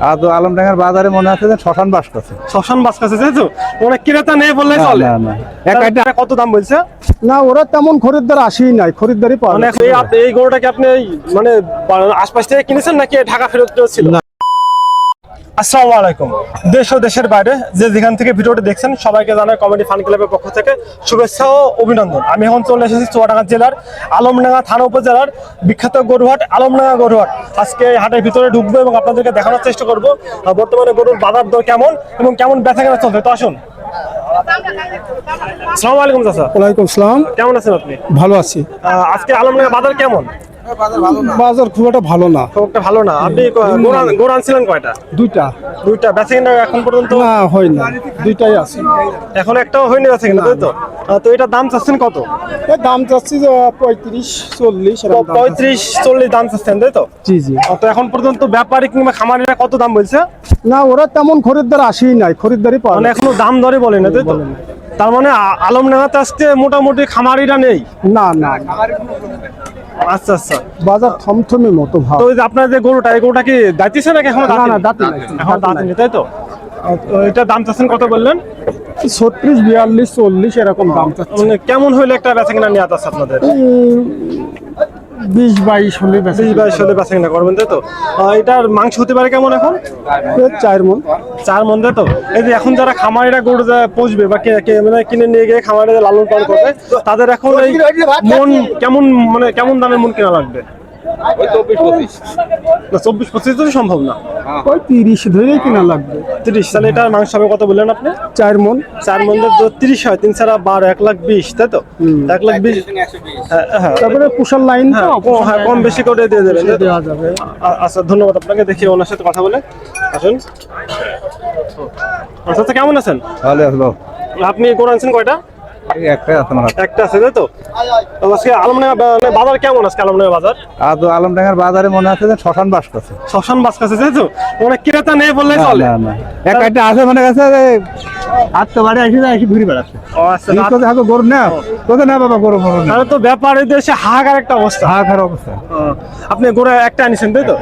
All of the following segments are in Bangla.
আর আলমডাঙ্গার বাজারে মনে আছে যে শ্মশান বাস করছে। শ্মশান বাস কাছে তাই তো? মানে ক্রেতা নেই বললে চলে। না না এটা কত দাম বলছে? না ওরা তেমন খরিদ্দার আসেই নাই, খরিদ্দারই পাওয়া মানে যায়। এই গরুটাকে আপনি মানে আশপাশ থেকে কিনেছেন নাকি ঢাকা ফেরত ছিল? আসসালামু আলাইকুম। দেশ ও দেশের বাইরে যে যেখান থেকে ভিডিওটি দেখছেন সবাইকে জানাই কমেডি ফান ক্লাবের পক্ষ থেকে শুভেচ্ছা ও অভিনন্দন। আমি এখন চলে এসেছি চুয়াডাঙ্গা জেলার আলমডাঙ্গা থানা উপজেলার বিখ্যাত গরুহাট আলমডাঙ্গা গরুহাট। আজকে এই হাটের ভিতরে ঢুকবো এবং আপনাদেরকে দেখানোর চেষ্টা করবো বর্তমানে গরুর বাজার দর কেমন এবং কেমন বেচাকেনা চলছে। তো আসুন। আসসালামু আলাইকুম চাচা। ওয়ালাইকুম আসসালাম। কেমন আছেন আপনি? ভালো আছি। আজকে আলমডাঙ্গা বাজার কেমন? বাজার খুব একটা ভালো না। খুব একটা ভালো না। আপনি গরু আনছিলেন কয়টা? দুইটা বেচাকেনা এখন পর্যন্ত না হয় না, দুইটাই আছে। এখন একটাও হয়নি বেচাকেনা, তাই তো? তো এটার দাম চাচ্ছেন কত? এর দাম চাচ্ছি যে 35-40 এরকম দাম। 35-40 দাম চাচ্ছেন, তাই তো? জি জি। তো এখন পর্যন্ত ব্যাপারী কিংবা খামারিরা কত দাম বলছে? না ওরা তেমন খরিদ্দার আসেই নাই, খরিদ্দারই পাওয়া মানে যায়। এখনো দাম দরে বলে না, তাই তো? তার মানে আলমডাঙ্গাতে আজকে মোটামুটি খামারিরা নেই। না না আচ্ছা আচ্ছা। বাজার থমথমে মতো ভাব। তো ওই যে আপনার যে গরুটা, এই গরুটা কি দাঁতিছে নাকি এখন? না না দাঁতি নাই, এখন দাঁতিনি, তাই তো? এটা দাম চাচ্ছেন কত বললেন? 36-42-40 এরকম দাম চাচ্ছি। মানে কেমন হইলে একটা বেচাকেনা নিয়ে আছে আপনাদের? 20-22 হলে বেশি। 20-22 হলে বেচাকেনা করবেন, তাই তো? এটার মাংস হতে পারে কেমন এখন? 4 মণ। 4 মণ, তাই তো? এই যে এখন যারা খামারিরা গরু পুষবে বা মানে কিনে নিয়ে গিয়ে খামারিরা লালন পালন করবে, তাদের এখন এই মন কেমন, মানে কেমন দামে মন কেনা লাগবে? 24-25 তো সম্ভব না। ওই 30 ধরেই কিনা লাগবে। 30। তাহলে এটার মাংস হবে কত বললেন আপনি? 4 মণ। 4 মণ 30 হয়, 3 ছাড়া 12, 1,20,000, তাই তো? 1,20,000। হ্যাঁ, তারপরে কুশাল লাইন তো হ্যাঁ, কম বেশি করে দিয়ে দেবেন, তাই তো? দেওয়া যাবে। আচ্ছা, ধন্যবাদ আপনাকে। দেখি ওনার সাথে কথা বলে আসুন। আচ্ছা, কেমন আছেন? ভালো আসলো। আপনি গরু আনছেন কয়টা? একটাই আছে আমার হাতে। একটা আছে, তাই তো? আজকে আলমডাঙ্গা বাজার কেমন? আজকে আলমডাঙ্গা বাজার? আর আলমডাঙ্গার বাজারে মনে আছে যে শ্মশান বাস করছে। শ্মশান বাস কাছে, তাই তো? মানে ক্রেতা নেই বললে চলে। না না একটা আছে মনে কাছে আটটা বাড়ি এসে ঘুরে বেড়াচ্ছে। ও আচ্ছা। হাতে গরু না তোকে না বাবা, গরু গরু না। তাহলে তো ব্যাপারীদের সে হাহাকার একটা অবস্থা। হাহাকার অবস্থা। আপনি গরু একটা আনিছেন, তাই তো?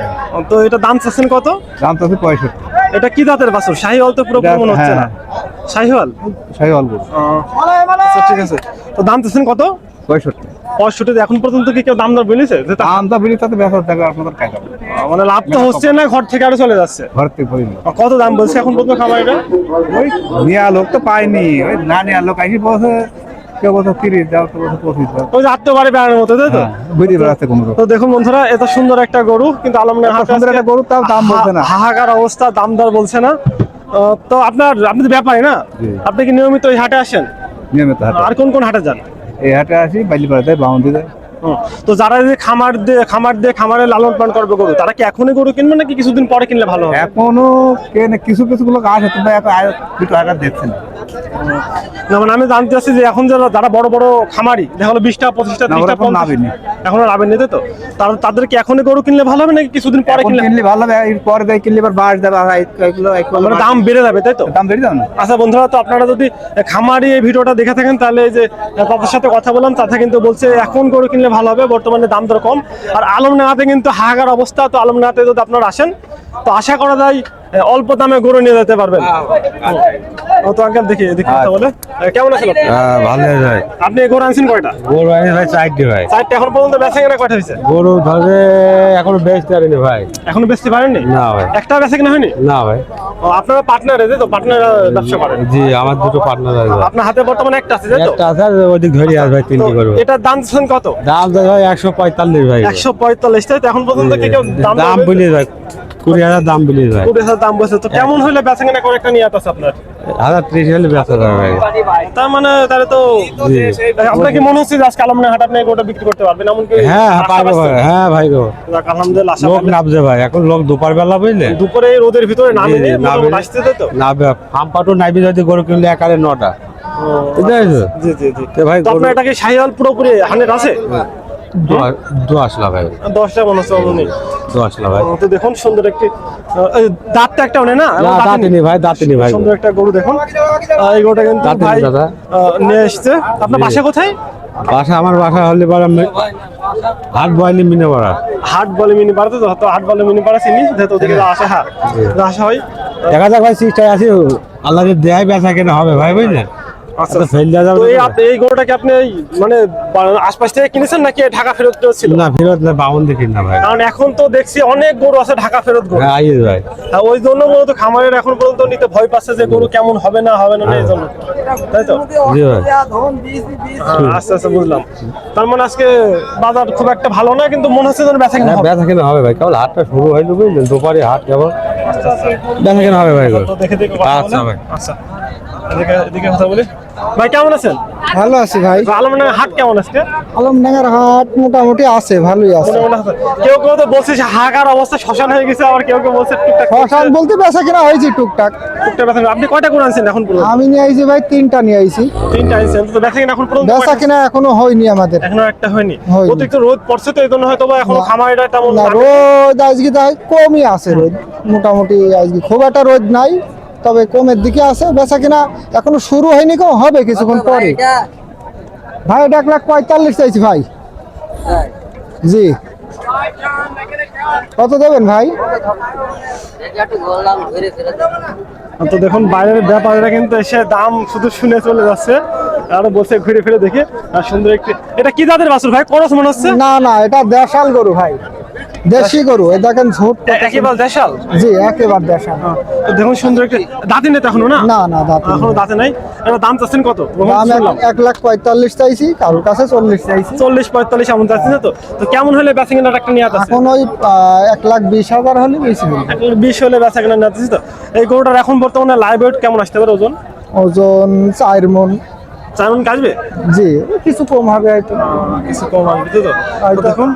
তো এটা দাম চাচ্ছেন কত? দাম তো 65। এটা কি জাতের বাছুর? শাহিওয়াল তো পুরো মনে হচ্ছে না। শাহিওয়াল? শাহিওয়াল গরু। আচ্ছা, ঠিক আছে। তো দাম চাচ্ছেন কত? 65। 65। এখন পর্যন্ত কি কেউ দাম দর বলেছে? দামটা বেরিয়ে তাতে বেচা টাকা আপনাদের টাকা মানে লাভ তো হচ্ছে না, ঘর থেকে আরো চলে যাচ্ছে। ঘর থেকে পড়ি না। কত দাম বলছে এখন পর্যন্ত খামারিরা? ওই নেওয়া লোক তো পাইনি, ওই না নেওয়া লোক আইসি বসে কেউ বছর 30 দাও, কেউ বছর 25 দাও। ওই যে আত্মবাড়ি বেড়ানোর মতো, তাই তো? ঘুরে বেড়াচ্ছে কোনো তো দেখুন বন্ধুরা, এত সুন্দর একটা গরু কিন্তু আলমডাঙ্গা হাটে সুন্দর একটা গরু, তাও দাম বলছে না। হাহাকার অবস্থা, দাম দর বলছে না। তো আপনি তো ব্যাপারী না? জি। আপনি কি নিয়মিত এই হাটে আসেন? নিয়মিত হাটে। আর কোন কোন হাটে যান? এই হাটে আসি, বাইলিপাড়া দেয়, বাউন্ডি দেয়। তো যারা যে খামারে লালন পালন করবে গরু, তারা কি এখনই গরু কিনবে নাকি কিছুদিন পরে কিনলে ভালো হবে? এখনো কিছু কিছু লোক আসে, তোমরা দুটো হাটা দেখছেন। না, মানে আমি জানতে চাচ্ছি যে এখন যারা বড় বড় খামারি, দেখা গেলো 20টা 25টা 30টা এখন নামেনি। এখনো লাভের নেই, তাই তো? তাদের কি এখনই গরু কিনলে ভালো হবে নাকি কিছুদিন পরে এখন কিনলে ভালো হবে, এর পরে দেয় কিনলে এবার বাস দেবে, মানে দাম বেড়ে যাবে, তাই তো? দাম বেড়ে যাবে না। আচ্ছা বন্ধুরা, তো আপনারা যদি খামারি এই ভিডিওটা দেখে থাকেন তাহলে এই যে তাদের সাথে কথা বললাম, তাতে কিন্তু বলছে এখন গরু কিনলে ভালো হবে, বর্তমানে দাম দর কম। আর আলমডাঙ্গাতে কিন্তু হাহাকার অবস্থা। তো আলমডাঙ্গাতে যদি আপনারা আসেন তো আশা করা যায় অল্প দামে গরু নিয়ে যেতে পারবেন। তো আঙ্কেল দেখি কথা বলে। কেমন আছেন আপনি? ভালো ভাই। আপনি গরু আনছেন কয়টা? গরু আনি ভাই 4টি ভাই। 4টা। এখন পর্যন্ত বেচা কেনা কয়টা হয়েছে? গরু ধরে এখনো বেচতে পারিনি ভাই। এখনো বেচতে পারেননি? না ভাই। একটা বেচা কেনা হয়নি? না ভাই। আপনারা পার্টনার, তাই তো? পার্টনার ব্যবসা করেন? জি, আমার দুটো পার্টনার আছে। আপনার হাতে বর্তমানে একটা আছে, তাই তো? একটা আছে, ওদিক ধরে আস ভাই, 3টি গরু। এটার দাম চাচ্ছেন কত? দাম তো ভাই 145 ভাই। 145, তাই তো? এখন পর্যন্ত কি কেউ দাম বলি ভাই 20,000 দাম বলি ভাই। 20,000 দাম বলছে। তো কেমন হইলে বেচা কেনা করে একটা নিয়ে আছে আপনার? 1030 হলে বেচা যাবে ভাই। তার মানে তাহলে তো আপনার কি মনে হচ্ছে যে আজকে আলমডাঙ্গা হাট আপনি গোটা বিক্রি করতে পারবেন এমন কি? হ্যাঁ পারবো ভাই। হ্যাঁ ভাই গো, আলহামদুলিল্লাহ। আশা লোক করি নামছে ভাই, এখন লোক দুপুর বেলা বুঝলে, দুপুরে রোদের ভিতরে নামেনি, নামে আসতে, তাই তো? নামবে। ফার্ম পাটু নাইবি যদি গরু কিনলে একারে 9টা। বুঝতে পারছো? জি জি জি। তো ভাই তো আপনার এটাকে শাহিওয়াল পুরোপুরি 100 আছে? 10 লাখ ভাই। 10টা মনে হচ্ছে অমনি। 10 লাখ ভাই। তো দেখুন সুন্দর একটি দাঁতটা একটা নেই না? দাঁতিনি ভাই, দাঁতিনি ভাই। সুন্দর একটা গরু দেখুন। এই গরুটা কিন্তু দাঁতিনি ভাই দাদা নিয়ে এসছে। আপনার বাসা কোথায়? আমার বাসা হলে পারে হাট বয়লি মিনে পড়া। হাট বলে মিনি পাড়াতে তো হাট বলে মিনি পাড়া চিনি যেহেতু ওদিকে আসা আসা হয়। দেখা যাক ভাই চেষ্টায় আছি, আল্লাহ যদি দেয় বেচা কেনা হবে ভাই, বুঝলেন? আচ্ছা ফেল দেওয়া যাবে তো না। এই গরুটাকে আপনি মানে আশপাশ থেকে কিনেছেন নাকি ঢাকা ফেরত ছিল? না ফেরত না, বাউন দেখি না ভাই। কারণ এখন তো দেখছি অনেক গরু আছে ঢাকা ফেরত গরু। হ্যাঁ আইজ ভাই। ওই জন্য মূলত খামারের এখন পর্যন্ত নিতে ভয় পাচ্ছে যে গরু কেমন হবে না এই জন্য, তাই তো? জি ভাই। আচ্ছা আচ্ছা বুঝলাম। তার মানে আজকে বাজার খুব একটা ভালো না, কিন্তু মনে হচ্ছে যেন বেচা কিনা হ্যাঁ হবে। বেচা কেনা হবে ভাই, কেবল হাটটা শুরু হয়নি বুঝলেন, দুপারে হাট কেবল বেচা কেনা হবে ভাই। তো দেখে দেখে কথা আচ্ছা বলে। ভাই। আচ্ছা এদিকে কথা বলি। ভাই কেমন আছেন? ভালো আছি ভাই। আলমডাঙ্গা হাট কেমন আজকে? আলমডাঙ্গার হাট মোটামুটি আছে, ভালোই আছে। মনে আছে? কেউ কেউ তো বলছে যে হাহাকার অবস্থা, শ্মশান হয়ে গেছে, আবার কেউ কেউ বলছে টুকটাক ফসল বলতে বেচা কিনা হয়েছে টুকটাক। টুকটাক বেচা কিনা। আপনি কয়টা গরু আনছেন এখন পর্যন্ত? আমি নিয়ে আইছি ভাই 3টা নিয়ে আইছি। 3টা আনছেন, তো বেচা কিনা এখন পর্যন্ত বেচা কিনা এখনো হয়নি আমাদের। এখনো একটা হয়নি। হয়নি। অতিরিক্ত রোদ পড়ছে তো এই জন্য হয়তো বা এখনো খামারিরা তেমন না রোদ আজকে তাই কমই আছে, রোদ মোটামুটি আজকে খুব একটা রোদ নাই, তবে কমের দিকে আছে। বেচা কিনা এখনো শুরু হয়নি, কেউ হবে কিছুক্ষণ পরে। ভাই এটা 1,45,000 চাইছি ভাই। জি কত দেবেন ভাই? তো দেখুন বাইরের ব্যাপারীরা কিন্তু এসে দাম শুধু শুনে চলে যাচ্ছে, আরো বসে ঘুরে ফিরে দেখে। আর সুন্দর একটি, এটা কি জাতের বাছুর ভাই? করস মনে হচ্ছে। না না এটা দেশাল গরু ভাই, দেশি গরু। এই দেখেন ঝোট। একেবারে দেশাল। জি একেবারে দেশাল। তো দেখুন সুন্দর একটি, দাঁতি নেই তো এখনো না? না না দাঁত এখনো দাঁতে নাই। এটা দাম চাচ্ছেন কত? দাম 1,45,000 চাইছি, কারোর কাছে 40 চাইছি। 40-45 এমন যাচ্ছে না? তো কেমন হলে বেচা কিনা একটা নিয়ে আছে? এখন ওই 1,20,000 হলে বেশি দিন। 20 হলে বেচা কিনা নিয়ে আছে। তো এই গরুটার এখন বর্তমানে লাইভ ওয়েট কেমন আসতে পারে ওজন? ওজন 4 মণ। 4 মণ আসবে? জি কিছু কম হবে হয়তো। কিছু কম আসবে তো? হয়তো দেখুন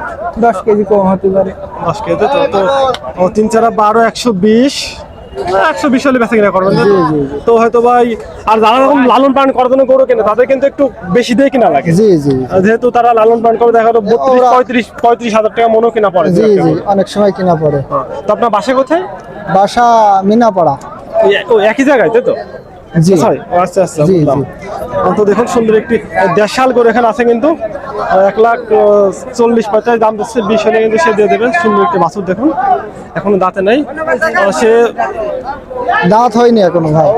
10 কেজি কম হতে পারে। 10 কেজি তো 3 4 12 120 120 হলে বেচা কিনা করবেন। তো হয়তো ভাই আর যারা এরকম লালন পালন করার জন্য গরু কেনে তাদের কিন্তু একটু বেশি দিয়ে কিনা লাগে। জি জি আর যেহেতু তারা লালন পালন করে দেখা গেলো 32-35 হাজার টাকা মনও কিনা পড়ে। জি জি অনেক সময় কিনা পড়ে। তো আপনার বাসা কোথায়? বাসা মিনাপাড়া। ও একই জায়গায় তাই তো? জি আচ্ছা আচ্ছা জি, বুঝলাম। তো দেখুন সুন্দর একটি দেশাল গরু এখানে আছে কিন্তু 1,40,45 দাম দিচ্ছে। 20 হলে কিন্তু সে দিয়ে দেবে। সুন্দর একটি বাছুর দেখুন, এখনো দাঁতে নাই। দাঁত হয়নি এখনো ভাই।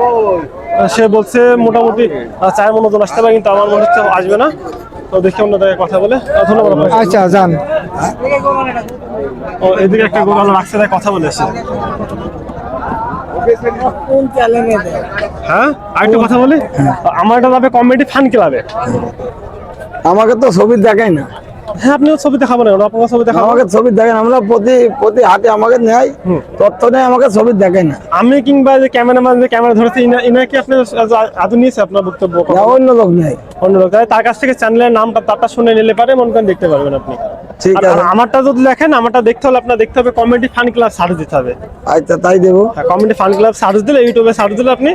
সে বলছে মোটামুটি 4 মণ ওজন আসতে পারে, কিন্তু আমার মনে হচ্ছে আসবে না। তো দেখি অন্য জায়গায় কথা বলে। ধন্যবাদ আপনাকে। আচ্ছা যান। ও এদিকে একটা গরু আমরা রাখছে, তাই কথা বলে এসে। হ্যাঁ আরেকটা কথা বলি, আমার এটা যাবে কমিটি ফান ক্লাবে। আমাকে তো ছবি দেখায় না। হ্যাঁ আপনিও ছবি দেখাবো না, আপনার ছবি দেখাবো। আমাকে ছবি দেখেন, আমরা প্রতি হাটে আমাকে নেয় তথ্য নেয়, আমাকে ছবি দেখায় না। আমি কিংবা যে ক্যামেরাম্যান যে ক্যামেরা ধরেছে ইনা কি আপনি আদৌ নিয়েছে আপনার বক্তব্য? না, অন্য লোক নেই। অন্য লোক তার কাছ থেকে চ্যানেলের নামটা তারটা শুনে নিলে পারে মনে করেন দেখতে পারবেন আপনি। ঠিক আর আছে। আমারটা যদি দেখেন, আমারটা দেখতে হলে আপনার দেখতে হবে কমেডি ফান ক্লাব সার্চ দিতে হবে। আচ্ছা তাই দেবো। কমেডি ফান ক্লাব সার্চ দিলে, ইউটিউবে সার্চ দিলে আপনি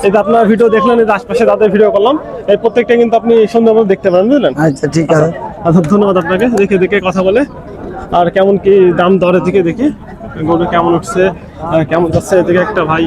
এই যে আপনার ভিডিও দেখলেন, এই যে আশপাশে তাদের ভিডিও করলাম, এই প্রত্যেকটা কিন্তু আপনি সুন্দরভাবে দেখতে পারেন, বুঝলেন? আচ্ছা ঠিক আছে। আচ্ছা ধন্যবাদ আপনাকে। দেখে দেখে কথা বলে আর কেমন কি দাম দরে থেকে দেখি গরু কেমন উঠছে কেমন যাচ্ছে। এদিকে একটা ভাই